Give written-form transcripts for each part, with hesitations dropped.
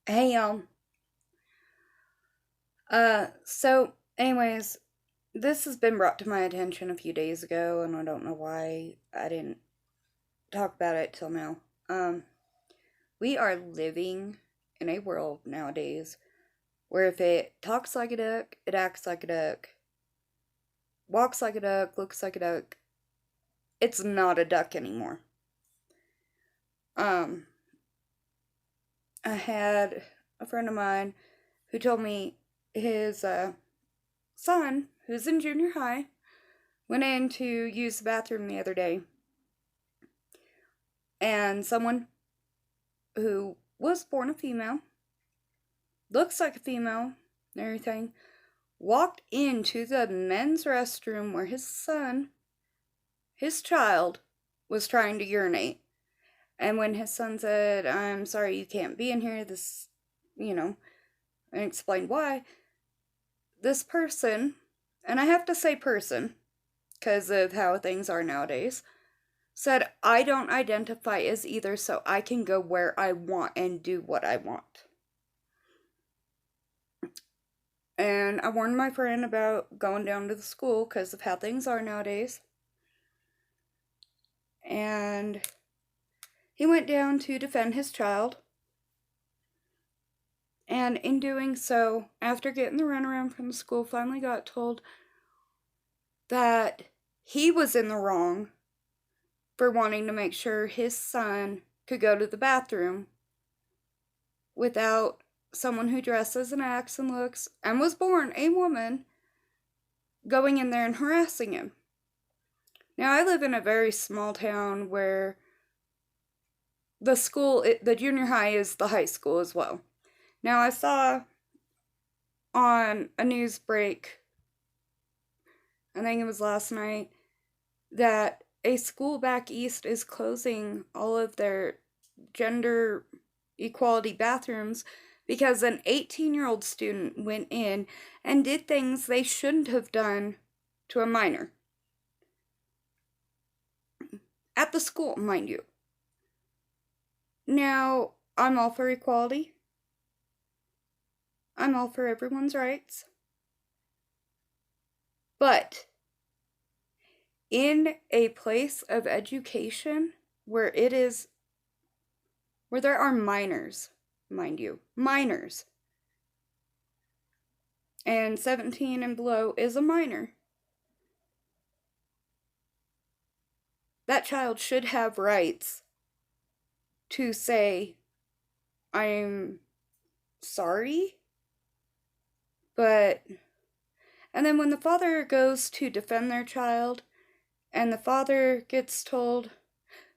Hey y'all. Anyways, this has been brought to my attention a few days ago, and I don't know why I didn't talk about it till now. Um, we are living in a world nowadays where if it talks like a duck, it acts like a duck, walks like a duck, looks like a duck, it's not a duck anymore. Um, I had a friend of mine who told me his son, who's in junior high, went in to use the bathroom the other day, and someone who was born a female, looks like a female, and everything, walked into the men's restroom where his son, his child, was trying to urinate. And when his son said, "I'm sorry, you can't be in here, this, you know," and explained why, this person, and I have to say person, because of how things are nowadays, said, "I don't identify as either, so I can go where I want and do what I want." And I warned my friend about going down to the school because of how things are nowadays. And he went down to defend his child. And in doing so, after getting the runaround from the school, finally got told that he was in the wrong for wanting to make sure his son could go to the bathroom without someone who dresses and acts and looks and was born a woman going in there and harassing him. Now, I live in a very small town where the junior high is the high school as well. Now, I saw on a news break, I think it was last night, that a school back east is closing all of their gender equality bathrooms because an 18-year-old student went in and did things they shouldn't have done to a minor. At the school, mind you. Now, I'm all for equality. I'm all for everyone's rights. But in a place of education where there are minors, mind you, minors, and 17 and below is a minor, that child should have rights to say, "I'm sorry," but and then when the father goes to defend their child and the father gets told,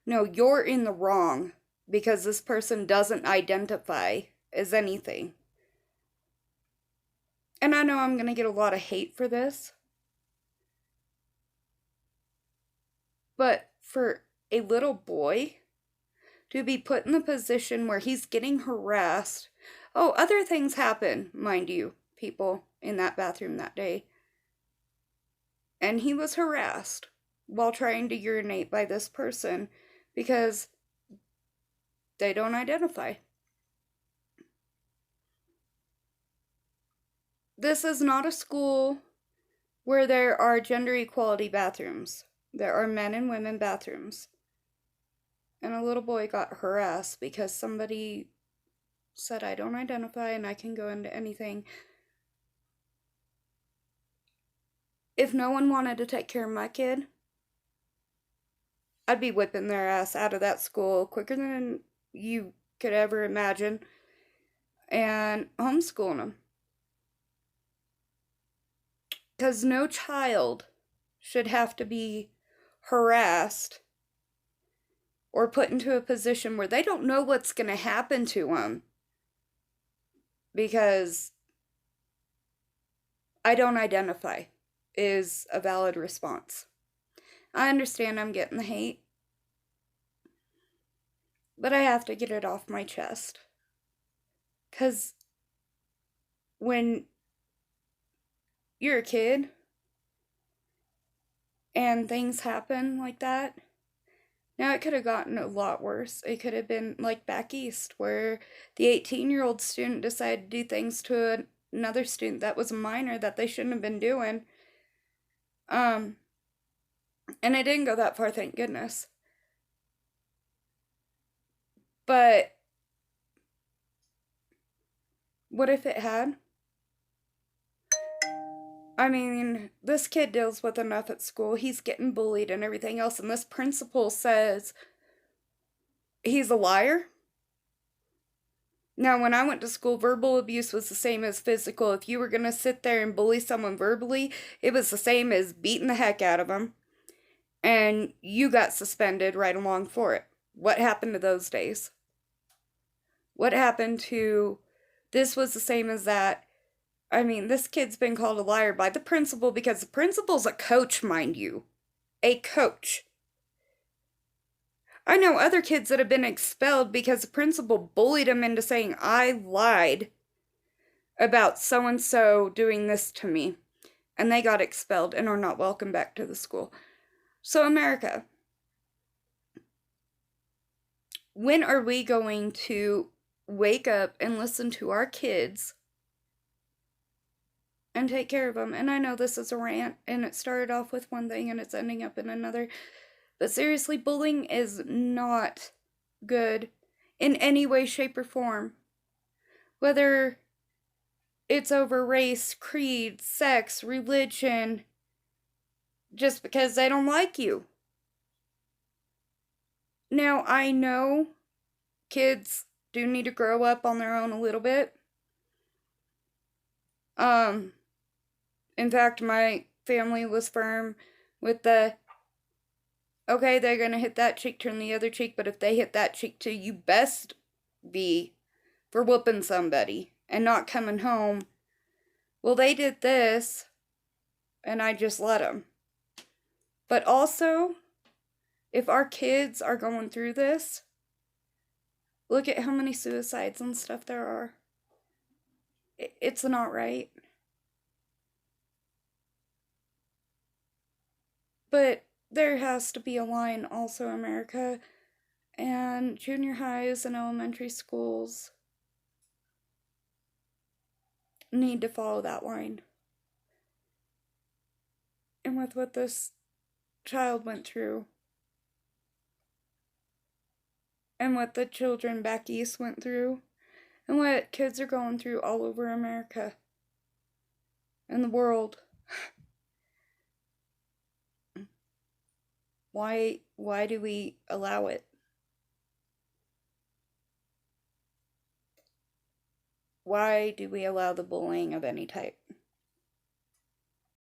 "No, you're in the wrong because this person doesn't identify as anything." And I know I'm going to get a lot of hate for this, but for a little boy to be put in the position where he's getting harassed. Oh, other things happen, mind you, people in that bathroom that day. And he was harassed while trying to urinate by this person because they don't identify. This is not a school where there are gender equality bathrooms. There are men and women bathrooms. And a little boy got harassed because somebody said, "I don't identify and I can go into anything." If no one wanted to take care of my kid, I'd be whipping their ass out of that school quicker than you could ever imagine and homeschooling them. Because no child should have to be harassed or put into a position where they don't know what's going to happen to them because "I don't identify" is a valid response. I understand I'm getting the hate, but I have to get it off my chest. Because when you're a kid and things happen like that, Now, it could have gotten a lot worse. It could have been like back east, where the 18-year-old student decided to do things to another student that was a minor that they shouldn't have been doing. And it didn't go that far, thank goodness. But what if it had? I mean, this kid deals with enough at school. He's getting bullied and everything else, and this principal says he's a liar. Now, when I went to school, verbal abuse was the same as physical. If you were going to sit there and bully someone verbally, it was the same as beating the heck out of them. And you got suspended right along for it. What happened to those days? What happened to... This was the same as that. I mean, this kid's been called a liar by the principal because the principal's a coach, mind you. A coach. I know other kids that have been expelled because the principal bullied them into saying, I lied about so-and-so doing this to me. And they got expelled and are not welcome back to the school. So, America, when are we going to wake up and listen to our kids and take care of them? And I know this is a rant, and it started off with one thing and it's ending up in another. But seriously, bullying is not good in any way, shape, or form. Whether it's over race, creed, sex, religion, just because they don't like you. Now, I know kids do need to grow up on their own a little bit. In fact, my family was firm with the, okay, they're gonna hit that cheek, turn the other cheek, but if they hit that cheek too, you best be for whooping somebody and not coming home. Well, they did this, and I just let them. But also, if our kids are going through this, look at how many suicides and stuff there are. It's not right. But there has to be a line also, America, and junior highs and elementary schools need to follow that line. And with what this child went through, and what the children back east went through, and what kids are going through all over America and the world, why do we allow it? Why do we allow the bullying of any type?